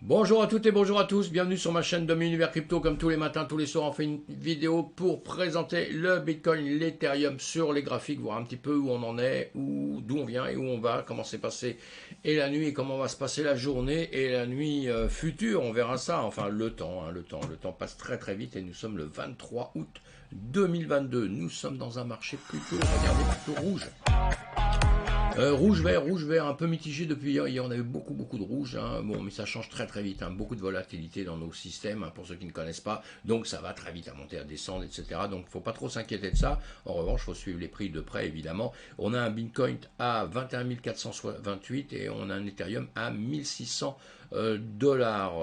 Bonjour à toutes et bonjour à tous, bienvenue sur ma chaîne Dom Univers Crypto. Comme tous les matins, tous les soirs, on fait une vidéo pour présenter le Bitcoin, l'Ethereum sur les graphiques, voir un petit peu où on en est, d'où on vient et où on va, comment s'est passé et la nuit et comment va se passer la journée et la nuit future. On verra ça, enfin le temps, le temps passe très très vite et nous sommes le 23 août 2022. Nous sommes dans un marché plutôt, regardez, plutôt rouge. Rouge vert, un peu mitigé depuis hier. Hier, on a eu beaucoup de rouge, hein. Bon, mais ça change très très vite, hein. Beaucoup de volatilité dans nos systèmes, hein, pour ceux qui ne connaissent pas. Donc, ça va très vite à monter, à descendre, etc. Donc, il ne faut pas trop s'inquiéter de ça. En revanche, il faut suivre les prix de près, évidemment. On a un Bitcoin à 21 428 et on a un Ethereum à 1600 dollars,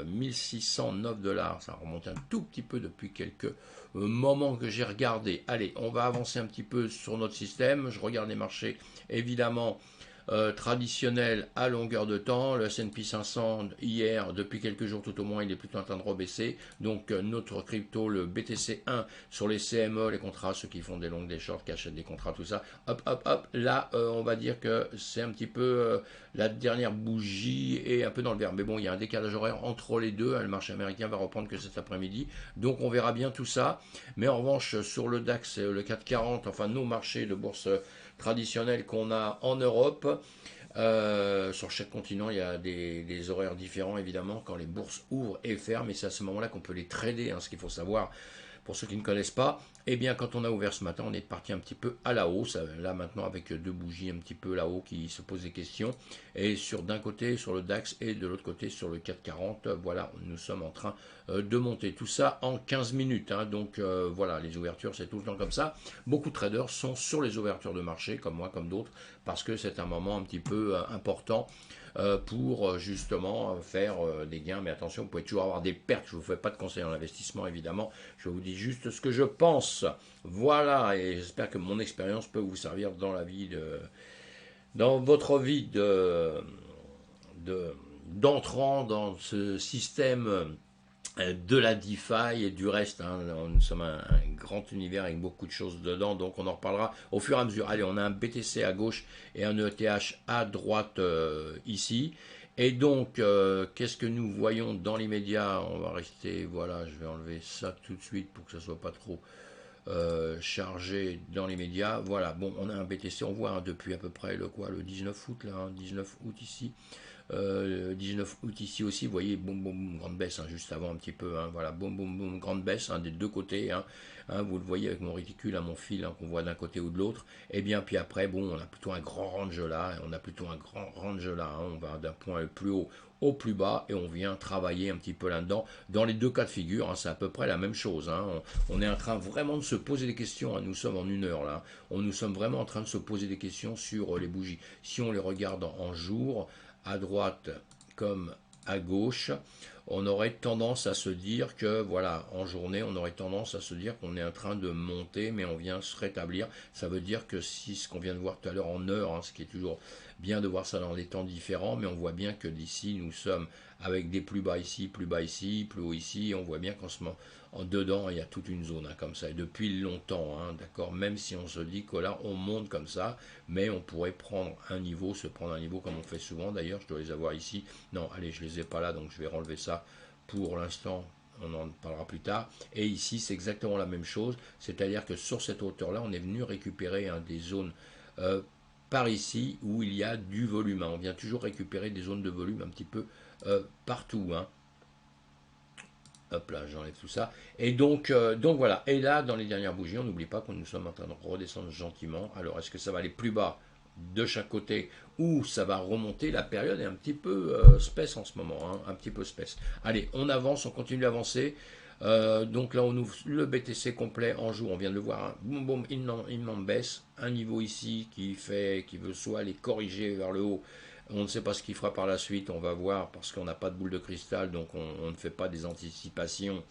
1609 dollars. Ça remonte un tout petit peu depuis quelques moments que j'ai regardé. Allez, on va avancer un petit peu sur notre système. Je regarde les marchés évidemment traditionnel à longueur de temps. Le S&P 500 hier, depuis quelques jours tout au moins, il est plutôt en train de rebaisser. Donc notre crypto, le BTC1 sur les CME, les contrats, ceux qui font des longues, des shorts, qui achètent des contrats, tout ça, hop. Là, on va dire que c'est un petit peu la dernière bougie et un peu dans le vert. Mais bon, il y a un décalage horaire entre les deux. Le marché américain va reprendre que cet après-midi. Donc on verra bien tout ça. Mais en revanche, sur le DAX, le 440, enfin nos marchés de bourse traditionnels qu'on a en Europe. Sur chaque continent, il y a des horaires différents, évidemment, quand les bourses ouvrent et ferment, et c'est à ce moment-là qu'on peut les trader, hein, ce qu'il faut savoir. Pour ceux qui ne connaissent pas, eh bien, quand on a ouvert ce matin, on est parti un petit peu à la hausse. Là, maintenant, avec deux bougies un petit peu là-haut qui se posent des questions. Et d'un côté, sur le DAX, et de l'autre côté, sur le 440, voilà, nous sommes en train de monter. Tout ça en 15 minutes. Hein. Donc, voilà, les ouvertures, c'est tout le temps comme ça. Beaucoup de traders sont sur les ouvertures de marché, comme moi, comme d'autres, parce que c'est un moment un petit peu important pour justement faire des gains. Mais attention, vous pouvez toujours avoir des pertes. Je ne vous fais pas de conseils en investissement, évidemment. Je vous dis juste ce que je pense. Voilà, et j'espère que mon expérience peut vous servir dans votre vie d'entrant dans ce système de la DeFi et du reste. Hein. Nous sommes un grand univers avec beaucoup de choses dedans, donc on en reparlera au fur et à mesure. Allez, on a un BTC à gauche et un ETH à droite ici. Et donc, qu'est-ce que nous voyons dans les médias? On va rester, voilà, je vais enlever ça tout de suite pour que ça soit pas trop chargé dans les médias. Voilà, bon, on a un BTC, on voit hein, depuis à peu près le 19 août, là, hein, 19 août ici. 19 août ici aussi, vous voyez, boum, grande baisse, hein, juste avant un petit peu, hein, voilà, boum, grande baisse hein, des deux côtés, hein, vous le voyez avec mon réticule, hein, mon fil, hein, qu'on voit d'un côté ou de l'autre, et bien puis après, bon, on a plutôt un grand range là, hein, on va d'un point le plus haut au plus bas et on vient travailler un petit peu là-dedans. Dans les deux cas de figure, hein, c'est à peu près la même chose. Hein. On est en train vraiment de se poser des questions. Hein. Nous sommes en une heure là. Nous sommes vraiment en train de se poser des questions sur les bougies. Si on les regarde en jour, à droite comme à gauche, on aurait tendance à se dire que, voilà, en journée, on aurait tendance à se dire qu'on est en train de monter, mais on vient se rétablir. Ça veut dire que si ce qu'on vient de voir tout à l'heure en heure, hein, ce qui est toujours bien de voir ça dans des temps différents, mais on voit bien que d'ici, nous sommes avec des plus bas ici, plus haut ici, et on voit bien qu'en ce moment, dedans, il y a toute une zone hein, comme ça, et depuis longtemps, hein, d'accord, même si on se dit que là, on monte comme ça, mais on pourrait prendre un niveau, se prendre un niveau comme on fait souvent, d'ailleurs, je dois les avoir ici, non, allez, je les ai pas là, donc je vais renlever ça pour l'instant, on en parlera plus tard. Et ici, c'est exactement la même chose, c'est-à-dire que sur cette hauteur-là, on est venu récupérer hein, des zones par ici où il y a du volume. Hein. On vient toujours récupérer des zones de volume un petit peu partout. Hein. Hop là, j'enlève tout ça. Et donc voilà. Et là, dans les dernières bougies, on n'oublie pas que nous sommes en train de redescendre gentiment. Alors, est-ce que ça va aller plus bas de chaque côté ou ça va remonter? La période est un petit peu space en ce moment, hein, un petit peu space. Allez, on avance, on continue d'avancer. Donc là, on ouvre le BTC complet en jour. On vient de le voir. Hein. Boum, il n'en baisse. Un niveau ici qui veut soit aller corriger vers le haut. On ne sait pas ce qu'il fera par la suite. On va voir parce qu'on n'a pas de boule de cristal. Donc on ne fait pas des anticipations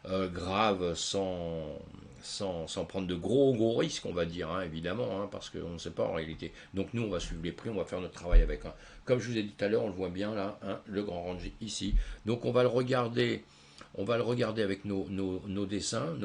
graves sans prendre de gros risques, on va dire, hein, évidemment, hein, parce qu'on ne sait pas en réalité. Donc nous, on va suivre les prix, on va faire notre travail avec. Hein. Comme je vous ai dit tout à l'heure, on le voit bien là, hein, le grand range ici. Donc on va le regarder. On va le regarder avec nos dessins,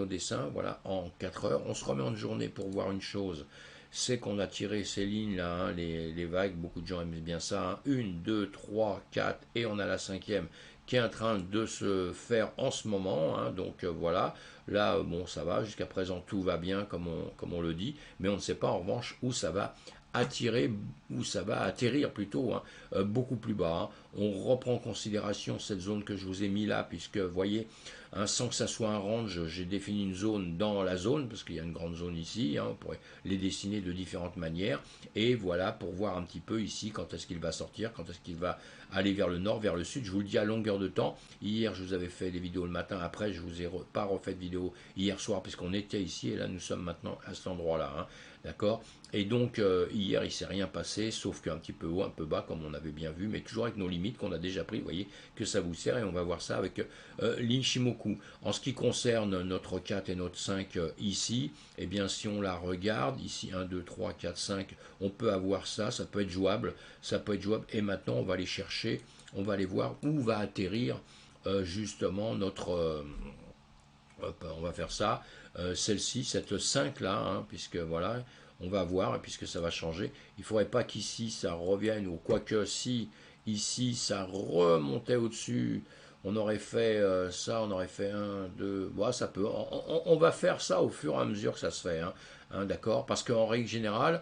voilà, en 4 heures. On se remet en journée pour voir une chose. c'est qu'on a tiré ces lignes-là, hein, les vagues, beaucoup de gens aiment bien ça, hein, 1, 2, 3, 4, et on a la cinquième qui est en train de se faire en ce moment, hein, donc voilà, là, bon, ça va, jusqu'à présent, tout va bien, comme on le dit, mais on ne sait pas, en revanche, où ça va attirer, où ça va atterrir plutôt, hein, beaucoup plus bas, hein. On reprend en considération cette zone que je vous ai mis là, puisque, vous voyez, hein, sans que ça soit un range, j'ai défini une zone dans la zone, parce qu'il y a une grande zone ici, hein, on pourrait les dessiner de différentes manières, et voilà, pour voir un petit peu ici, quand est-ce qu'il va sortir, quand est-ce qu'il va aller vers le nord, vers le sud, je vous le dis à longueur de temps. Hier, je vous avais fait des vidéos le matin, après, je vous ai pas refait de vidéo hier soir, puisqu'on était ici, et là, nous sommes maintenant à cet endroit-là, hein, d'accord. Et donc, hier, il ne s'est rien passé, sauf qu'un petit peu haut, un peu bas, comme on avait bien vu, mais toujours avec nos limites qu'on a déjà pris, vous voyez, que ça vous sert, et on va voir ça avec l'Inchimoku. En ce qui concerne notre 4 et notre 5 ici, eh bien, si on la regarde, ici, 1, 2, 3, 4, 5, on peut avoir ça, ça peut être jouable, et maintenant, on va aller chercher, on va aller voir où va atterrir justement notre... on va faire ça, celle-ci, cette 5 là, hein, puisque voilà, on va voir, et puisque ça va changer, il ne faudrait pas qu'ici ça revienne, ou quoique si ici ça remontait au-dessus, on aurait fait ça, on aurait fait un, deux, bon, ça peut, on va faire ça au fur et à mesure que ça se fait, hein, hein, d'accord, parce qu'en règle générale,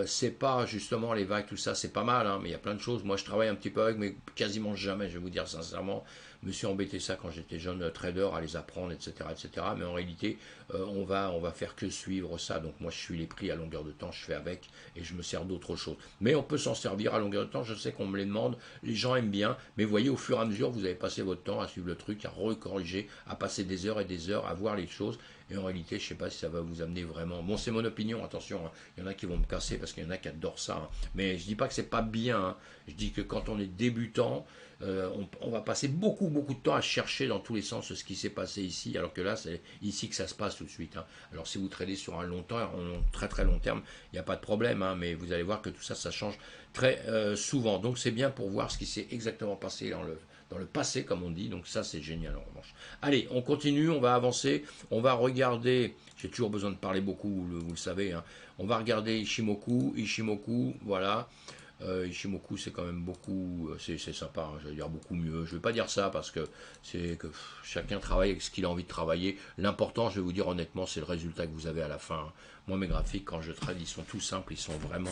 c'est pas justement les vagues, tout ça, c'est pas mal, hein, mais il y a plein de choses, moi je travaille un petit peu avec, mais quasiment jamais, je vais vous dire sincèrement, je me suis embêté ça quand j'étais jeune trader, à les apprendre, etc., etc. Mais en réalité, on va faire que suivre ça. Donc moi, je suis les prix à longueur de temps, je fais avec et je me sers d'autres choses. Mais on peut s'en servir à longueur de temps. Je sais qu'on me les demande, les gens aiment bien. Mais vous voyez, au fur et à mesure, vous avez passé votre temps à suivre le truc, à recorriger, à passer des heures et des heures à voir les choses. Et en réalité, je ne sais pas si ça va vous amener vraiment. Bon, c'est mon opinion, attention, hein. Il y en a qui vont me casser parce qu'il y en a qui adorent ça, hein. Mais je ne dis pas que c'est pas bien, hein. Je dis que quand on est débutant, on va passer beaucoup de temps à chercher dans tous les sens ce qui s'est passé ici, alors que là, c'est ici que ça se passe tout de suite, hein. Alors si vous tradez sur un long terme, très long terme, il n'y a pas de problème, hein, mais vous allez voir que tout ça, ça change très souvent. Donc c'est bien pour voir ce qui s'est exactement passé dans le passé, comme on dit. Donc ça, c'est génial en revanche. Allez, on continue, on va avancer, on va regarder. J'ai toujours besoin de parler beaucoup, vous le savez, hein. On va regarder Ishimoku, voilà. Ishimoku, c'est quand même beaucoup, c'est sympa, hein, je vais dire beaucoup mieux. Je ne vais pas dire ça parce que c'est que chacun travaille avec ce qu'il a envie de travailler. L'important, je vais vous dire honnêtement, c'est le résultat que vous avez à la fin, hein. Moi, mes graphiques, quand je trade, ils sont tout simples, ils sont vraiment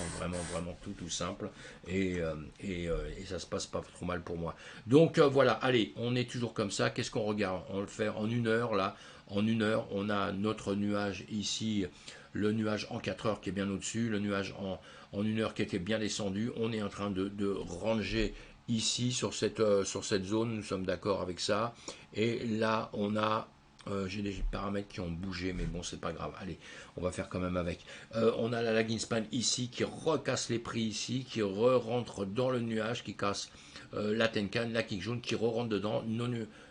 tout simples, et ça se passe pas trop mal pour moi. Donc voilà, allez, on est toujours comme ça. Qu'est-ce qu'on regarde? On le fait en 1 heure là. En 1 heure, on a notre nuage ici, le nuage en 4 heures qui est bien au-dessus, le nuage en 1 heure qui était bien descendu. On est en train de ranger ici sur cette zone, nous sommes d'accord avec ça. Et là, on a, j'ai des paramètres qui ont bougé, mais bon, c'est pas grave. Allez, on va faire quand même avec. On a la lagging span ici qui recasse les prix ici, qui rentre dans le nuage, qui casse la Tenkan, la Kijun, qui rentre dedans.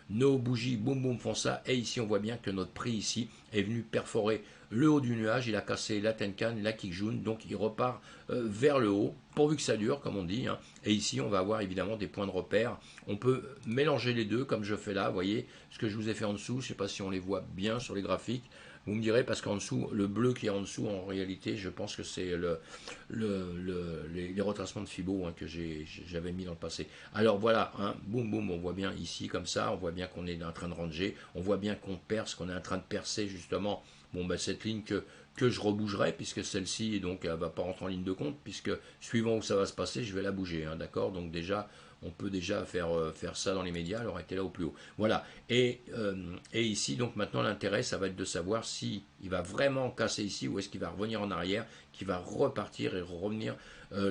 Nos bougies, boum boum, font ça. Et ici, on voit bien que notre prix ici est venu perforer le haut du nuage. Il a cassé la Tenkan, la Kijun, donc il repart vers le haut, pourvu que ça dure, comme on dit, hein. Et ici, on va avoir évidemment des points de repère. On peut mélanger les deux, comme je fais là. Vous voyez ce que je vous ai fait en dessous. Je ne sais pas si on les voit bien sur les graphiques. Vous me direz, parce qu'en dessous, le bleu qui est en dessous, en réalité, je pense que c'est les retracements de Fibo, hein, que j'avais mis dans le passé. Alors voilà, hein, boum boum, on voit bien ici comme ça, on voit bien qu'on est en train de ranger, on voit bien qu'on perce, qu'on est en train de percer justement, bon, ben, cette ligne que je rebougerai, puisque celle-ci, donc, elle ne va pas rentrer en ligne de compte, puisque suivant où ça va se passer, je vais la bouger, hein, d'accord. Donc déjà, on peut déjà faire ça dans les médias, elle aurait été là au plus haut. Voilà, et ici, donc maintenant, l'intérêt, ça va être de savoir si il va vraiment casser ici, ou est-ce qu'il va revenir en arrière, qu'il va repartir et revenir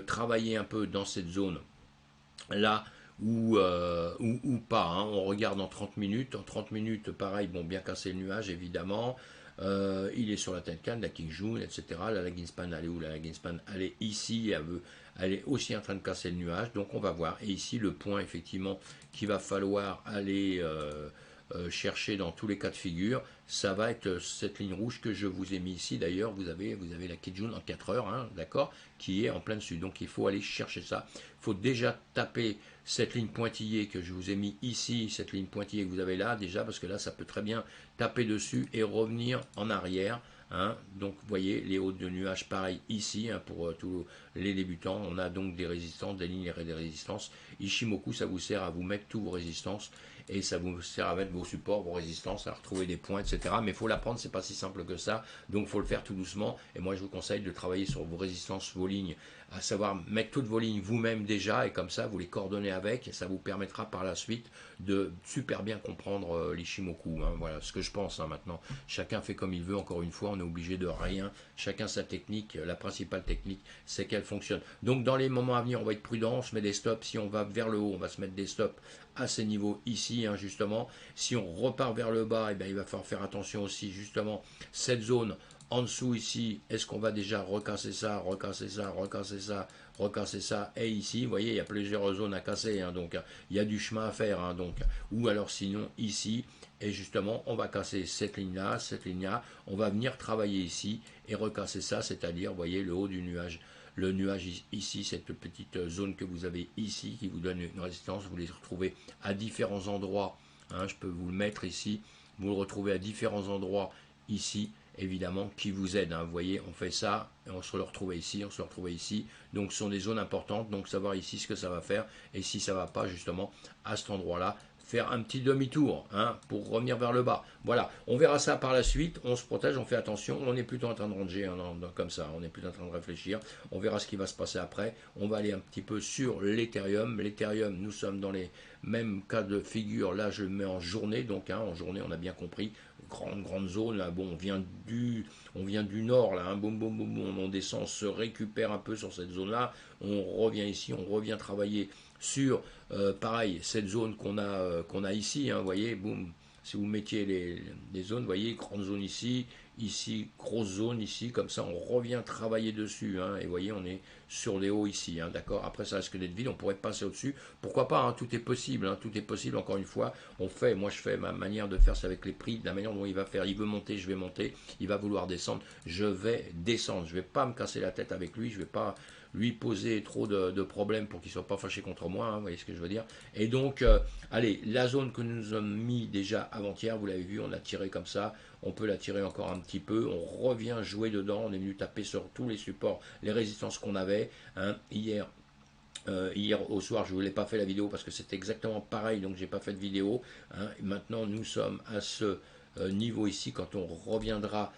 travailler un peu dans cette zone là, ou pas, hein. On regarde en 30 minutes. En 30 minutes, pareil, bon, bien casser le nuage, évidemment. Il est sur la Tenkan, la Kijun, etc. La lagging span, elle est où? La lagging span, elle est ici. Elle est aussi en train de casser le nuage. Donc, on va voir. Et ici, le point, effectivement, qu'il va falloir aller chercher dans tous les cas de figure, ça va être cette ligne rouge que je vous ai mis ici. D'ailleurs, vous avez la Kijun en 4 heures, hein, d'accord, qui est en plein dessus. Donc, il faut aller chercher ça. Il faut déjà taper cette ligne pointillée que je vous ai mis ici, cette ligne pointillée que vous avez là, déjà, parce que là, ça peut très bien taper dessus et revenir en arrière, Hein. Donc vous voyez les hauts de nuages pareil ici, hein, pour tous les débutants. On a donc des résistances, des lignes et des résistances. Ishimoku, ça vous sert à vous mettre tous vos résistances et ça vous sert à mettre vos supports, vos résistances, à retrouver des points, etc. Mais il faut l'apprendre, c'est pas si simple que ça. Donc il faut le faire tout doucement. Et moi je vous conseille de travailler sur vos résistances, vos lignes, à savoir mettre toutes vos lignes vous-même déjà, et comme ça vous les coordonnez avec, et ça vous permettra par la suite de super bien comprendre l'Ishimoku. Hein. Voilà ce que je pense, hein, maintenant. Chacun fait comme il veut, encore une fois, on est obligé de rien. Chacun sa technique. La principale technique, c'est qu'elle fonctionne. Donc dans les moments à venir, on va être prudent, on se met des stops. Si on va vers le haut, on va se mettre des stops à ces niveaux ici, hein, justement. Si on repart vers le bas, eh bien, il va falloir faire attention aussi, justement, cette zone en dessous ici, est-ce qu'on va déjà recasser ça, recasser ça, recasser ça, recasser ça, et ici, vous voyez, il y a plusieurs zones à casser, hein, donc il y a du chemin à faire, hein, donc, ou alors sinon ici, et justement, on va casser cette ligne-là, on va venir travailler ici et recasser ça, c'est-à-dire, vous voyez, le haut du nuage. Le nuage ici, cette petite zone que vous avez ici, qui vous donne une résistance, vous les retrouvez à différents endroits, hein, je peux vous le mettre ici, vous le retrouvez à différents endroits ici, évidemment, qui vous aide. Hein. Vous voyez, on fait ça, et on se le retrouve ici, on se le retrouve ici. Donc, ce sont des zones importantes. Donc, savoir ici ce que ça va faire. Et si ça ne va pas, justement, à cet endroit-là, faire un petit demi-tour, hein, pour revenir vers le bas. Voilà, on verra ça par la suite. On se protège, on fait attention. On est plutôt en train de ranger, hein, comme ça. On est plutôt en train de réfléchir. On verra ce qui va se passer après. On va aller un petit peu sur l'Ethereum. L'Ethereum, nous sommes dans les mêmes cas de figure. Là, je le mets en journée. Donc, hein, en journée, on a bien compris. Grande zone là, bon, on vient du nord là, hein, boum, boum, boum, boum, on descend, on se récupère un peu sur cette zone là, on revient ici, on revient travailler sur pareil, cette zone qu'on a ici, hein, vous voyez, boum, si vous mettiez les zones, vous voyez, grande zone ici, ici, grosse zone ici, comme ça on revient travailler dessus, hein, et vous voyez, on est sur les hauts ici, hein, d'accord, après ça risque d'être vide, on pourrait passer au-dessus, pourquoi pas, hein, tout est possible, hein, tout est possible, encore une fois, moi je fais ma manière de faire, c'est avec les prix, de la manière dont il va faire, il veut monter, je vais monter, il va vouloir descendre, je vais descendre, je ne vais pas me casser la tête avec lui, je ne vais pas lui poser trop de problèmes pour qu'il ne soit pas fâché contre moi, hein, vous voyez ce que je veux dire. Et donc, allez, la zone que nous avons mis déjà avant-hier, vous l'avez vu, on a tiré comme ça, on peut la tirer encore un petit peu, on revient jouer dedans, on est venu taper sur tous les supports, les résistances qu'on avait, hein, hier au soir, je ne vous l'ai pas fait la vidéo parce que c'était exactement pareil, donc j'ai pas fait de vidéo. Hein. Maintenant, nous sommes à ce niveau ici quand on reviendra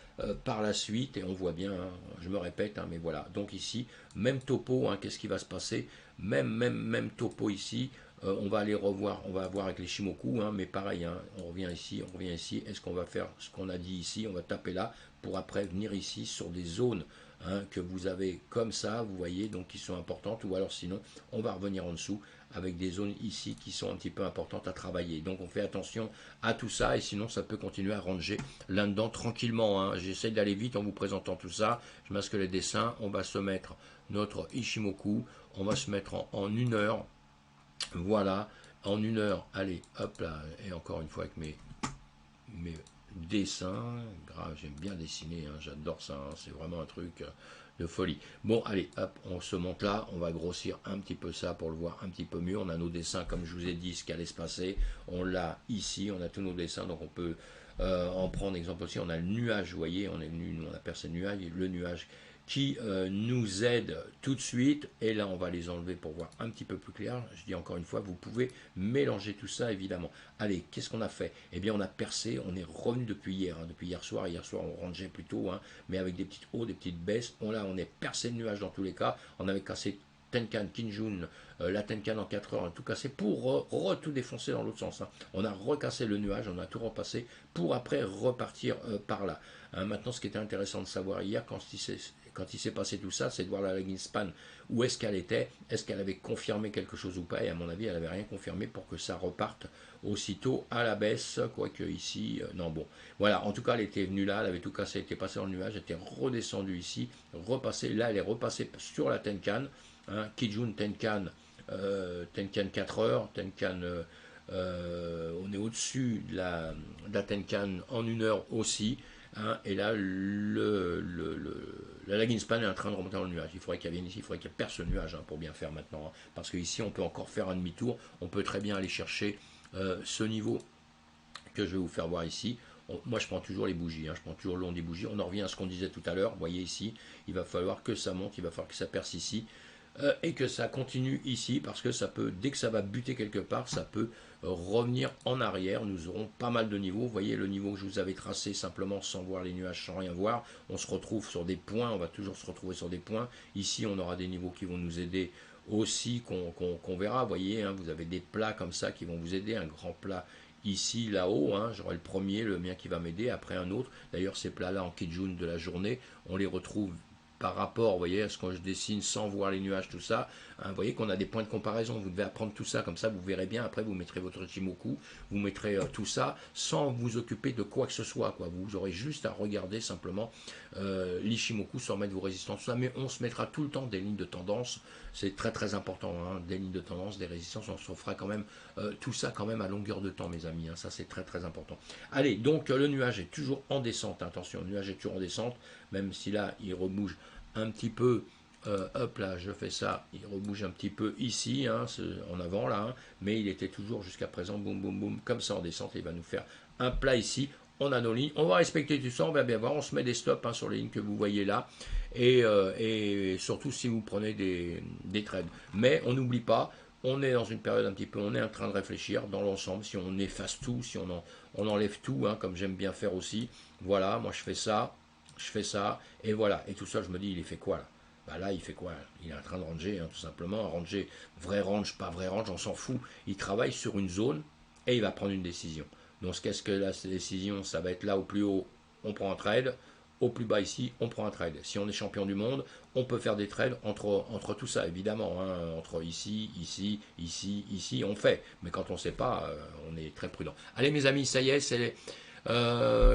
par la suite, et on voit bien, hein, je me répète, hein, mais voilà. Donc ici, même topo, hein, qu'est-ce qui va se passer, même topo ici. On va aller revoir, on va voir avec les Shimoku, hein, mais pareil, hein, on revient ici, est-ce qu'on va faire ce qu'on a dit ici, on va taper là, pour après venir ici sur des zones, hein, que vous avez comme ça, vous voyez, donc qui sont importantes, ou alors sinon, on va revenir en dessous, avec des zones ici qui sont un petit peu importantes à travailler. Donc on fait attention à tout ça, et sinon ça peut continuer à ranger là-dedans tranquillement. Hein. J'essaie d'aller vite en vous présentant tout ça, je masque les dessins, on va se mettre notre Ishimoku, on va se mettre en 1 heure, voilà, en 1 heure, allez, hop là, et encore une fois avec mes dessins, grave, j'aime bien dessiner, hein, j'adore ça, hein, c'est vraiment un truc de folie. Bon, allez, hop, on se monte là, on va grossir un petit peu ça pour le voir un petit peu mieux. On a nos dessins, comme je vous ai dit, ce qui allait se passer, on l'a ici, on a tous nos dessins, donc on peut en prendre exemple aussi. On a le nuage, vous voyez, on a percé le nuage, le nuage qui nous aide tout de suite, et là on va les enlever pour voir un petit peu plus clair. Je dis encore une fois, vous pouvez mélanger tout ça évidemment. Allez, qu'est-ce qu'on a fait? Eh bien on a percé, on est revenu depuis hier, hein, depuis hier soir on rangeait plutôt, hein, mais avec des petites hauts, des petites baisses, on est percé le nuage dans tous les cas, on avait cassé Tenkan, Kinjun, la Tenkan en 4 heures, on a tout cassé pour tout défoncer dans l'autre sens. Hein. On a recassé le nuage, on a tout repassé pour après repartir par là. Hein, maintenant, ce qui était intéressant de savoir hier, quand il s'est passé tout ça, c'est de voir la lagging span, où est-ce qu'elle était, est-ce qu'elle avait confirmé quelque chose ou pas, et à mon avis, elle n'avait rien confirmé pour que ça reparte aussitôt à la baisse, quoique ici, non bon. Voilà, en tout cas, elle était venue là, elle avait tout cassé, elle était passée dans le nuage, elle était redescendue ici, repassée, là, elle est repassée sur la Tenkan, hein, Kijun Tenkan, Tenkan 4 heures, Tenkan, on est au-dessus de la Tenkan en 1 heure aussi, hein, et là, la lagging span est en train de remonter dans le nuage. Il faudrait qu'elle vienne ici, il faudrait qu'elle perce le nuage, hein, pour bien faire maintenant. Hein, parce qu'ici, on peut encore faire un demi-tour. On peut très bien aller chercher ce niveau que je vais vous faire voir ici. Moi, je prends toujours les bougies, hein, je prends toujours le long des bougies. On en revient à ce qu'on disait tout à l'heure. Vous voyez ici, il va falloir que ça monte, il va falloir que ça perce ici. Et que ça continue ici, parce que ça peut, dès que ça va buter quelque part, ça peut revenir en arrière. Nous aurons pas mal de niveaux. Vous voyez le niveau que je vous avais tracé simplement sans voir les nuages, sans rien voir. On se retrouve sur des points, on va toujours se retrouver sur des points. Ici, on aura des niveaux qui vont nous aider aussi, qu'on verra. Vous voyez, hein, vous avez des plats comme ça qui vont vous aider. Un grand plat ici, là-haut, hein, j'aurai le premier, le mien qui va m'aider, après un autre. D'ailleurs, ces plats-là en Kijun de la journée, on les retrouve par rapport, vous voyez, à ce que je dessine sans voir les nuages, tout ça, hein, vous voyez qu'on a des points de comparaison. Vous devez apprendre tout ça, comme ça vous verrez bien. Après, vous mettrez votre Ichimoku, vous mettrez tout ça sans vous occuper de quoi que ce soit, quoi. Vous aurez juste à regarder simplement l'Ichimoku sans mettre vos résistances, tout ça. Mais on se mettra tout le temps des lignes de tendance. C'est très très important, hein, des lignes de tendance, des résistances. On se fera quand même tout ça quand même à longueur de temps, mes amis. Hein, ça, c'est très très important. Allez, donc le nuage est toujours en descente. Attention, le nuage est toujours en descente, même si là, il rebouge un petit peu, hop là, je fais ça, il rebouge un petit peu ici, hein, en avant là, hein, mais il était toujours jusqu'à présent, boum boum boum, comme ça en descente, il va nous faire un plat ici, on a nos lignes, on va respecter tout ça, on va bien voir, on se met des stops hein, sur les lignes que vous voyez là, et surtout si vous prenez des trades. Mais on n'oublie pas, on est dans une période un petit peu, on est en train de réfléchir dans l'ensemble, si on efface tout, si on enlève tout, hein, comme j'aime bien faire aussi, voilà, moi je fais ça, et voilà. Et tout ça, je me dis, il est fait quoi là? Bah là, il fait quoi? Il est en train de ranger, hein, tout simplement. Un ranger, vrai range, pas vrai range, on s'en fout. Il travaille sur une zone et il va prendre une décision. Donc, qu'est-ce que la décision? Ça va être là au plus haut, on prend un trade. Au plus bas ici, on prend un trade. Si on est champion du monde, on peut faire des trades entre tout ça, évidemment. Hein, entre ici, ici, ici, ici, on fait. Mais quand on ne sait pas, on est très prudent. Allez, mes amis, ça y est,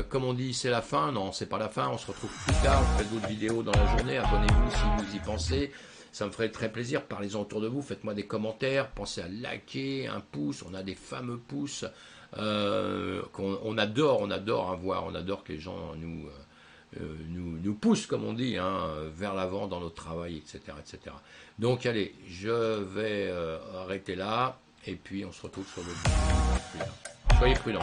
comme on dit, c'est la fin. Non, c'est pas la fin. On se retrouve plus tard. Faites d'autres vidéos dans la journée. Abonnez-vous si vous y pensez. Ça me ferait très plaisir. Parlez-en autour de vous. Faites-moi des commentaires. Pensez à liker, un pouce. On a des fameux pouces qu'on adore hein, voir. On adore que les gens nous poussent, comme on dit, hein, vers l'avant dans notre travail, etc., etc. Donc, allez, je vais arrêter là. Et puis, on se retrouve sur le vidéo. Soyez prudents.